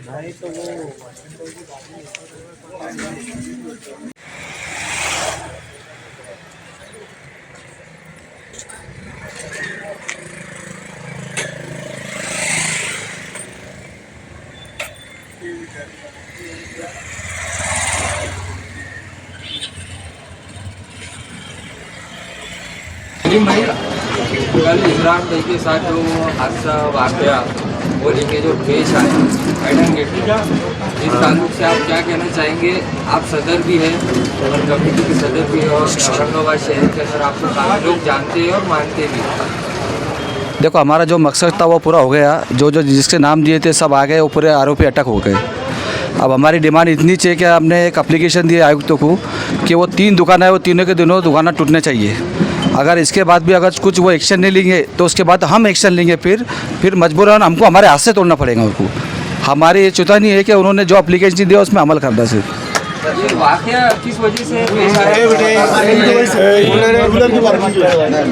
नहीं तो वो कल इमरान भाई के साथ जो हादसा वाकया वो लेके जो पेश आया पैटर्न गेट इस ताल्लुक से आप क्या कहना चाहेंगे? आप सदर भी हैं और कमेटी के सदर भी हैं और औरंगाबाद शहर के अंदर आपको काफ़ी लोग जानते हैं और मानते भी हैं। देखो, हमारा जो मकसद था वो पूरा हो गया। जो जिसके नाम दिए थे सब आ गए, वो पूरे आरोपी अटक हो गए। अब हमारी डिमांड इतनी चाहिए कि हमने एक एप्लीकेशन दिया आयुक्तों को कि वो 3 दुकान है, वो तीनों के दिनों दुकानें टूटने चाहिए। अगर इसके बाद भी अगर कुछ वो एक्शन नहीं लेंगे तो उसके बाद हम एक्शन लेंगे। फिर मजबूरन हमको हमारे हाथ से तोड़ना पड़ेगा उनको। हमारी ये चेतावनी है कि उन्होंने जो एप्लीकेशन दिया उसमें अमल करना सिर्फ। ये वाकया किस वजह से पेश आया?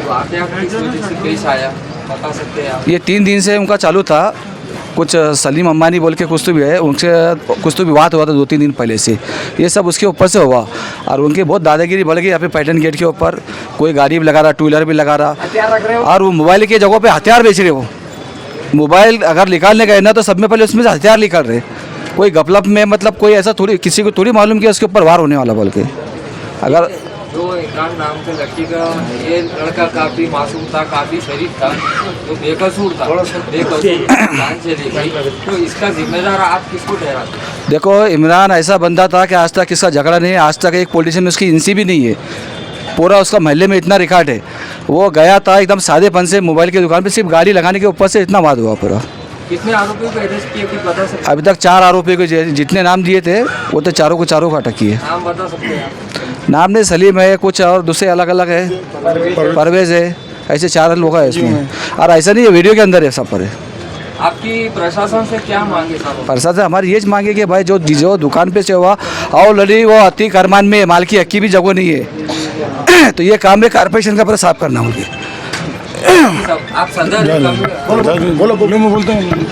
वाकया किस वजह से पेश आया बता सकते हैं आप? ये 3 दिन से उनका चालू था। कुछ सलीम अम्बानी बोल के कुछ तो भी है, उनसे कुछ तो विवाद हुआ था 2-3 दिन पहले से। ये सब उसके ऊपर से हुआ और उनकी बहुत दादागिरी बढ़ गई। यहाँ पे पैटर्न गेट के ऊपर कोई गाड़ी भी लगा रहा, 2 व्हीलर भी लगा रहा और वो मोबाइल की जगह पे हथियार बेच रहे। वो मोबाइल अगर निकालने गए ना तो सब में पहले उसमें से हथियार निकाल रहे। कोई गपलप में मतलब कोई ऐसा थोड़ी किसी को थोड़ी मालूम किया उसके ऊपर वार होने वाला बोल के। अगर जो इमरान नाम के लड़की का ये लड़का काफ़ी मासूम था, काफ़ी शरीफ था, जो बेकसूर था, जान चली गई, तो इसका जिम्मेदार आप किसको ठहराते? देखो, इमरान ऐसा बंदा था कि आज तक किसका झगड़ा नहीं है, आज तक एक पॉलिटिशियन में उसकी इंसी भी नहीं है। पूरा उसका महल्ले में इतना रिकॉर्ड है। वो गया था एकदम सादेपन से मोबाइल की दुकान पे, सिर्फ गाड़ी लगाने के ऊपर से इतना वाद हुआ पूरा। कितने आरोपियों को अरेस्ट किए कुछ बता सकते? अभी तक 4 आरोपियों को जितने नाम दिए थे वो तो चारों को अटक किए। नाम बता सकते हैं आप? नाम नहीं, सलीम है, कुछ और दूसरे अलग अलग है, परवेज़ है, ऐसे 4 लोग हैं इसमें। और ऐसा नहीं है, वीडियो के अंदर है सब पर है। आपकी प्रशासन से क्या मांगे साहब? प्रशासन हमारी ये मांगे कि भाई जो दुकान पे से हुआ ऑलरेडी वो अति करमान में मालकी हक की भी जगह नहीं है तो ये काम है कारपोरेशन का पूरा साफ करना होगी। आप सदर बोलो मैं बोलता हूँ।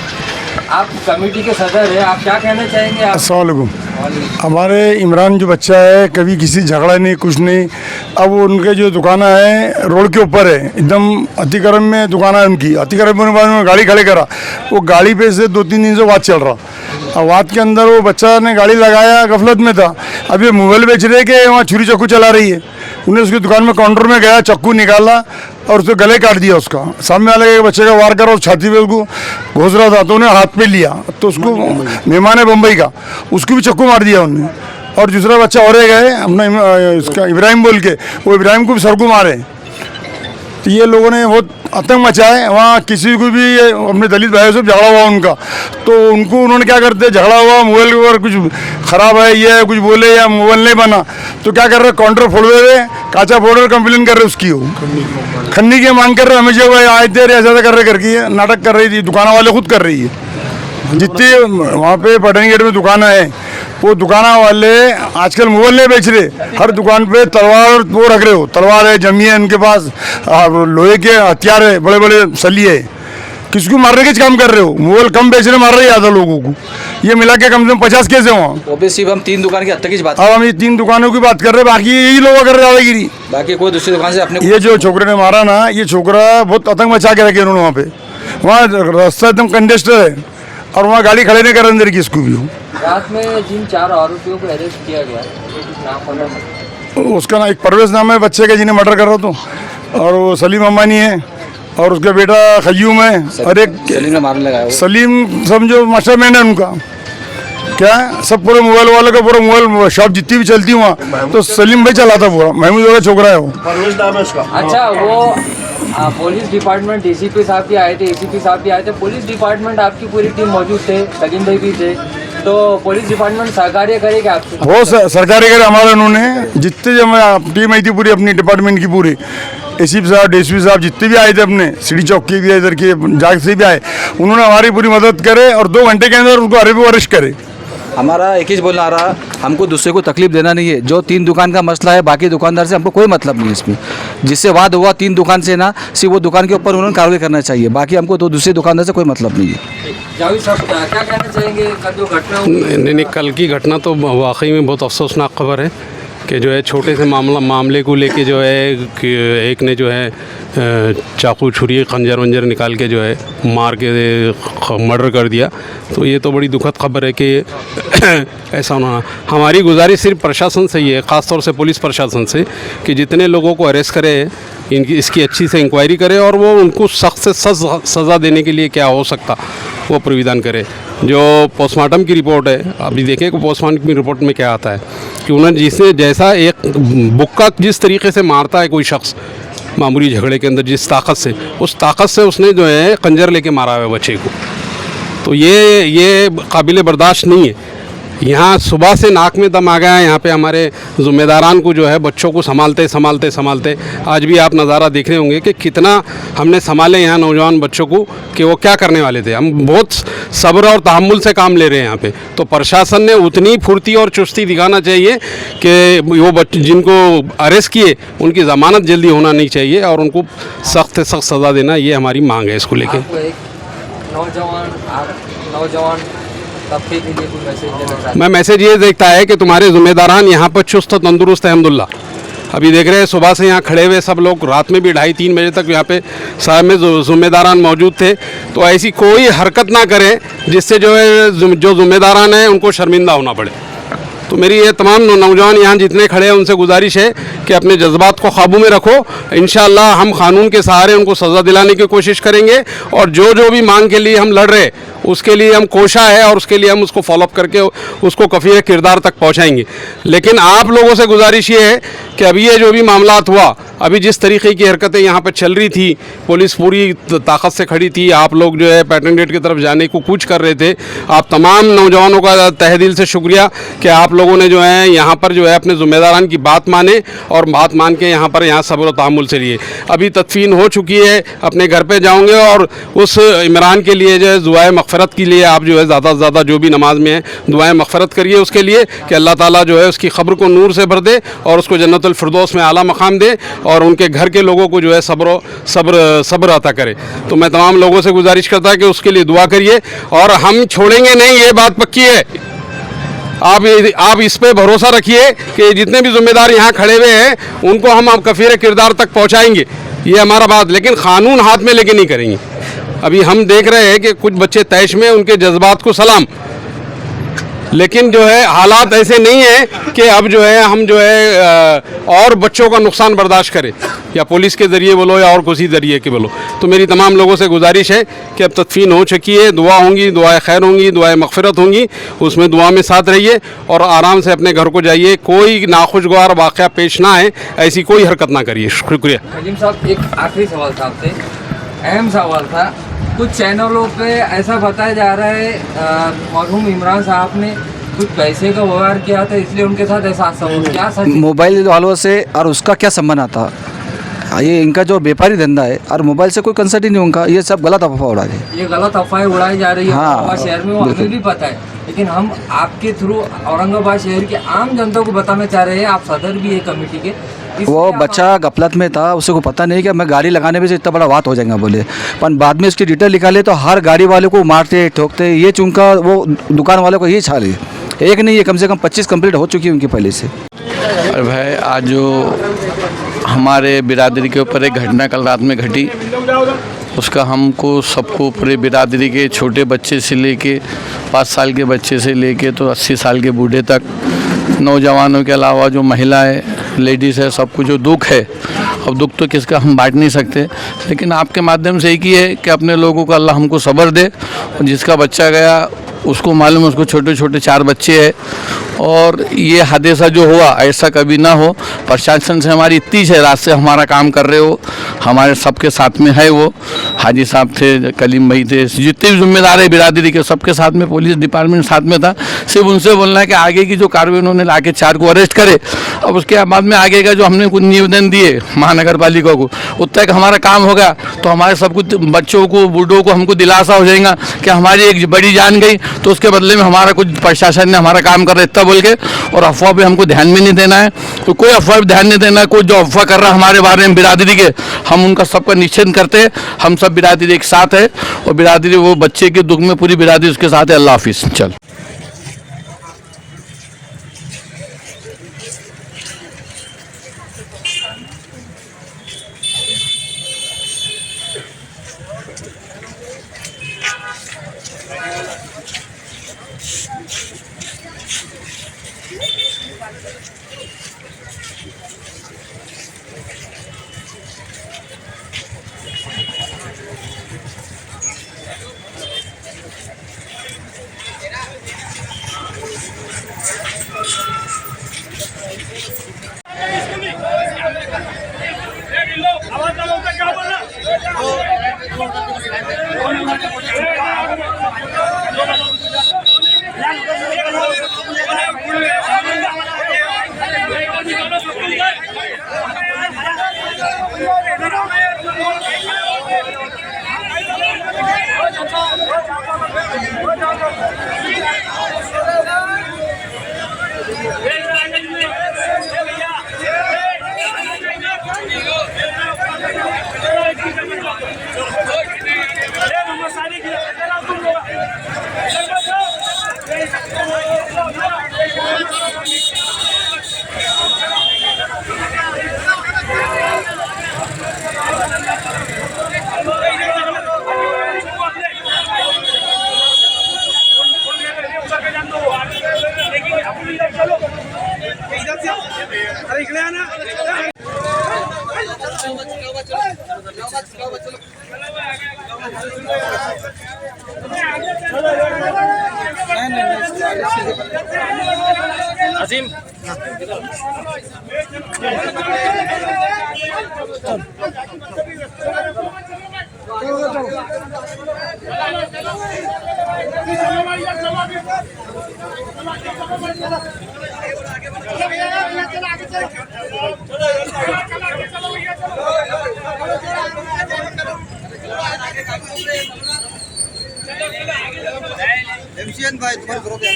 आप कमेटी के सदर है, आप क्या कहना चाहेंगे? अस्सलाम वालेकुम। हमारे इमरान जो बच्चा है कभी किसी झगड़ा नहीं कुछ नहीं। अब उनके जो दुकान है रोड के ऊपर है, एकदम अतिक्रम में दुकान है उनकी। अतिक्रम में उन्होंने गाड़ी खड़े करा, वो गाड़ी पे से 2-3 दिन से वाद चल रहा। अब वाद के अंदर वो बच्चा ने गाड़ी लगाया, गफलत में था। अब ये मोबाइल बेच रहे के वहाँ छुरी चाकू चला रही है। उन्हें उसकी दुकान में काउंटर में गया, चाकू निकाला और उसको गले काट दिया। उसका सामने वाले बच्चे का वार करा, उस छाती पे उसको घुस रहा था तो उन्हें हाथ पे लिया, तो उसको मेहमान है बम्बई का, उसको भी चाकू मार दिया उन्होंने। और दूसरा बच्चा और गए अपना इसका इब्राहिम बोल के, वो इब्राहिम को भी सर को मारे। तो ये लोगों ने बहुत आतंक मचाए। वहाँ किसी को भी अपने दलित भाइयों से झगड़ा हुआ उनका, तो उनको उन्होंने क्या करते, झगड़ा हुआ मोबाइल के ऊपर कुछ ख़राब है ये कुछ बोले या मोबाइल नहीं बना तो क्या कर रहे, काउंटर फोड़ रहे, काचा फोड़ रहे, कंप्लेन कर रहे उसकी, वो खन्नी की मांग कर रहे। हमेशा भाई आए थे ऐसा कर रहे करके नाटक कर रही थी, दुकान वाले खुद कर रही है। जितनी वहाँ पे पैटर्न गेट में दुकान है वो दुकान वाले आजकल मोबाइल नहीं बेच रहे, हर दुकान पे तलवार वो रख रहे हो, तलवार है, जमी है उनके पास, लोहे के हथियार है, बड़े बड़े सलिए है। किसको मारने के काम कर रहे हो? मोबाइल कम बेच रहे, मार रहे ज़्यादा लोगों को। ये मिला के कम से कम 50 केस है वहाँ। ओबीसी हम 3 दुकान की हत्या की बात, अब हम ये 3 दुकानों की बात कर रहे हैं, बाकी यही लोग कर रहे दादागिरी। बाकी कोई दूसरी दुकान से अपने ये जो छोकरे ने मारा ना, ये छोकरा बहुत आतंक मचा के रखे उन्होंने वहाँ पे। वहाँ रास्ता एकदम कंजेस्टेड है और वहाँ गाड़ी खड़े नहीं कर अंदर किसको भी हो। रात में जिन 4 आरोपियों को अरेस्ट किया गया, नाम पता उसका ना एक परवेज नाम है बच्चे का जिन्हें मर्डर कर रहा था, और वो सलीम अम्बानी है, और उसका बेटा खयूम है, और एक सलीम ने मारने लगाया वो। सलीम समझो मास्टरमैन है उनका। क्या सब पूरे मोबाइल वाले का पूरा मोबाइल शॉप जितनी भी चलती वहाँ तो सलीम भाई चलाता पूरा, महमूद का छोकरा है वो। अच्छा, वो पुलिस डिपार्टमेंट डीसीपी साहब भी आए थे, एसीपी साहब भी आए थे, पुलिस डिपार्टमेंट आपकी पूरी टीम मौजूद थे, सलीम भाई भी थे, तो पुलिस डिपार्टमेंट सहकार्य करेगा आपसे? वो सरकारी करे हमारे, उन्होंने जितने जो टीम आई थी पूरी अपनी डिपार्टमेंट की पूरी, एसीपी साहब डीएसपी साहब जितने भी आए थे अपने सिटी चौक के भी, इधर के जाग से भी आए, उन्होंने हमारी पूरी मदद करे और 2 घंटे के अंदर उनको अरेस्ट करे। हमारा एक ही बोलना आ रहा, हमको दूसरे को तकलीफ देना नहीं है। जो 3 दुकान का मसला है, बाकी दुकानदार से हमको कोई मतलब नहीं है इसमें। जिससे वाद हुआ 3 दुकान से ना, सिर्फ वो दुकान के ऊपर उन्होंने कार्रवाई करना चाहिए, बाकी हमको तो दूसरे दुकानदार से कोई मतलब नहीं है। जावेद साहब क्या कहना चाहेंगे, कल जो घटना हुई? नहीं, कल की घटना तो वाकई में बहुत अफसोसनाक खबर है कि जो है छोटे से मामले को लेके जो है कि एक ने जो है चाकू छुरी खंजर वंजर निकाल के जो है मार के मर्डर कर दिया। तो ये तो बड़ी दुखद खबर है कि ऐसा होना। हमारी गुजारिश सिर्फ प्रशासन से ही है, ख़ास तौर से पुलिस प्रशासन से, कि जितने लोगों को अरेस्ट करे इसकी अच्छी से इंक्वायरी करे और वो उनको सख्त से सज़ा देने के लिए क्या हो सकता वो प्राविधान करे। जो पोस्टमार्टम की रिपोर्ट है, अभी देखें कि पोस्टमार्टम की रिपोर्ट में क्या आता है कि उन्होंने जिसे जैसा एक बुक्का जिस तरीके से मारता है कोई शख्स मामूली झगड़े के अंदर, जिस ताकत से, उस ताकत से उसने जो है खंजर लेके मारा है बच्चे को। तो ये काबिल बर्दाश्त नहीं है। यहाँ सुबह से नाक में दम आ गया है। यहाँ पे हमारे ज़िम्मेदारान को जो है बच्चों को संभालते आज भी आप नज़ारा देख रहे होंगे कि कितना हमने संभाले यहाँ नौजवान बच्चों को कि वो क्या करने वाले थे। हम बहुत सब्र और तहम्मुल से काम ले रहे हैं यहाँ पे। तो प्रशासन ने उतनी फुर्ती और चुस्ती दिखाना चाहिए कि वो बच्चे जिनको अरेस्ट किए उनकी ज़मानत जल्दी होना नहीं चाहिए और उनको सख्त से सख्त सज़ा देना, ये हमारी मांग है इसको लेके। नौजवान तबके के लिए कोई मैसेज देना चाहते हैं? मैं मैसेज ये देखता है कि तुम्हारे ज़िम्मेदारान यहाँ पर चुस्त तंदुरुस्त है अल्हम्दुलिल्लाह। अभी देख रहे हैं सुबह से यहाँ खड़े हुए सब लोग, रात में भी 2:30-3 बजे तक यहाँ पे साहब में ज़िम्मेदारान मौजूद थे। तो ऐसी कोई हरकत ना करें जिससे जो है जो ज़िम्मेदारान हैं उनको शर्मिंदा होना पड़े। तो मेरी ये तमाम नौजवान यहाँ जितने खड़े हैं उनसे गुजारिश है कि अपने जज्बात को काबू में रखो। इंशाअल्लाह हम कानून के सहारे उनको सज़ा दिलाने की कोशिश करेंगे और जो भी मांग के लिए हम लड़ रहे उसके लिए हम कोशा है और उसके लिए हम उसको फॉलोअप करके उसको कफ़ीर किरदार तक पहुँचाएंगे। लेकिन आप लोगों से गुजारिश ये है कि अभी ये जो भी मामलात हुआ, अभी जिस तरीके की हरकतें यहाँ पर चल रही थी, पुलिस पूरी ताकत से खड़ी थी, आप लोग जो है पैटर्न गेट की तरफ जाने को कूच कर रहे थे। आप तमाम नौजवानों का तहे दिल से शुक्रिया कि आप लोगों ने जो है यहाँ पर जो है अपने ज़िम्मेदारान की बात माने और बात मान के यहाँ पर सब्र और तहम्मुल से लिए। अभी तदफीन हो चुकी है, अपने घर पे जाओगे और उस इमरान के लिए जो है दुआए मग़फ़िरत के लिए आप जो है ज़्यादा से ज़्यादा जो भी नमाज में है दुआएं मग़फ़िरत करिए उसके लिए कि अल्लाह ताला जो है उसकी ख़ब्र को नूर से भर दे और उसको जन्नतुल फ़िरदौस में आला मकाम दे और उनके घर के लोगों को जो है सब्र अता करे। तो मैं तमाम लोगों से गुजारिश करता है कि उसके लिए दुआ करिए और हम छोड़ेंगे नहीं, ये बात पक्की है। आप इस पे भरोसा रखिए कि जितने भी ज़िम्मेदार यहाँ खड़े हुए हैं उनको हम कफ़ीर किरदार तक पहुँचाएंगे, ये हमारा बात। लेकिन क़ानून हाथ में लेके नहीं करेंगे। अभी हम देख रहे हैं कि कुछ बच्चे तैश में, उनके जज्बात को सलाम, लेकिन जो है हालात ऐसे नहीं है कि अब जो है हम जो है और बच्चों का नुकसान बर्दाश्त करें, या पुलिस के ज़रिए बोलो या और किसी ज़रिए के बोलो। तो मेरी तमाम लोगों से गुजारिश है कि अब तदफीन हो चुकी है, दुआ होंगी, दुआएं खैर होंगी, दुआएं मग़फ़िरत होंगी, उसमें दुआ में साथ रहिए और आराम से अपने घर को जाइए। कोई नाखुशगवार वाक़या पेश ना आए, ऐसी कोई हरकत ना करिए। शुक्रिया। नजीम साहब, एक आखिरी सवाल था आपसे, अहम सवाल था। कुछ चैनलों पे ऐसा बताया जा रहा है मरहूम इमरान साहब ने कुछ पैसे का व्यवहार किया था, इसलिए उनके साथ ऐसा हादसा क्या सच? मोबाइल वालों से और उसका क्या संबंध आता? ये इनका जो व्यापारी धंधा है और मोबाइल से कोई कंसर्ट ही नहीं उनका। ये सब गलत अफवाह उड़ा रहे हैं। ये गलत अफवाहें उड़ाई जा रही है औरंगाबाद शहर में, वो हमें भी पता है, लेकिन हम आपके थ्रू औरंगाबाद शहर की आम जनता को बताना चाह रहे हैं। आप सदर भी है कमेटी के। वो बच्चा गफलत में था, उसे को पता नहीं कि मैं गाड़ी लगाने में से इतना बड़ा बात हो जाएगा बोले, पर बाद में इसकी डिटेल निकाले तो हर गाड़ी वाले को मारते ठोकते। ये चुनका वो दुकान वाले को ये छाल है, एक नहीं है, कम से कम 25 कंप्लीट हो चुकी है उनकी पहले से। अरे भाई, आज जो हमारे बिरादरी के ऊपर एक घटना कल रात में घटी, उसका हमको सबको पूरे बिरादरी के छोटे बच्चे से लेके 5 साल के बच्चे से लेके तो 80 साल के बूढ़े तक, नौजवानों के अलावा जो महिलाएं लेडीज़ है, सबको जो दुख है, अब दुख तो किसका हम बांट नहीं सकते, लेकिन आपके माध्यम से एक ही है कि अपने लोगों को अल्लाह हमको सब्र दे। और जिसका बच्चा गया उसको मालूम है, उसको छोटे छोटे 4 बच्चे हैं, और ये हादसा जो हुआ ऐसा कभी ना हो। प्रशासन से हमारी इतनी है, रात से हमारा काम कर रहे हो, हमारे सबके साथ में है। वो हाजी साहब थे, कलीम भाई थे, जितने भी जिम्मेदार है बिरादरी के, सबके साथ में पुलिस डिपार्टमेंट साथ में था। सिर्फ उनसे बोलना है कि आगे की जो कार्रवाई उन्होंने लाके 4 को अरेस्ट करे। अब उसके बाद में आगे का जो हमने कुछ निवेदन दिए महानगर पालिका को, उतना तक हमारा काम होगा तो हमारे सब कुछ बच्चों को, बूढ़ों को हमको दिलासा हो जाएगा कि हमारी एक बड़ी जान गई, तो उसके बदले में हमारा कुछ प्रशासन ने हमारा काम कर रहा है इतना बोल के। और अफवाह पे हमको ध्यान भी नहीं देना है, तो कोई अफवाह पे ध्यान नहीं देना है। कोई जो अफवाह कर रहा है हमारे बारे में बिरादरी के, हम उनका सबका निषेध करते हैं। हम सब बिरादरी एक साथ है, और बिरादरी वो बच्चे के दुख में पूरी बिरादरी उसके साथ है। अल्लाह हाफिज़। चल भाई तुम्हारे ग्रुप है।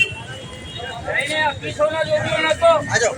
नहीं, अब पीछे होना जो भी होना तो आ जाओ।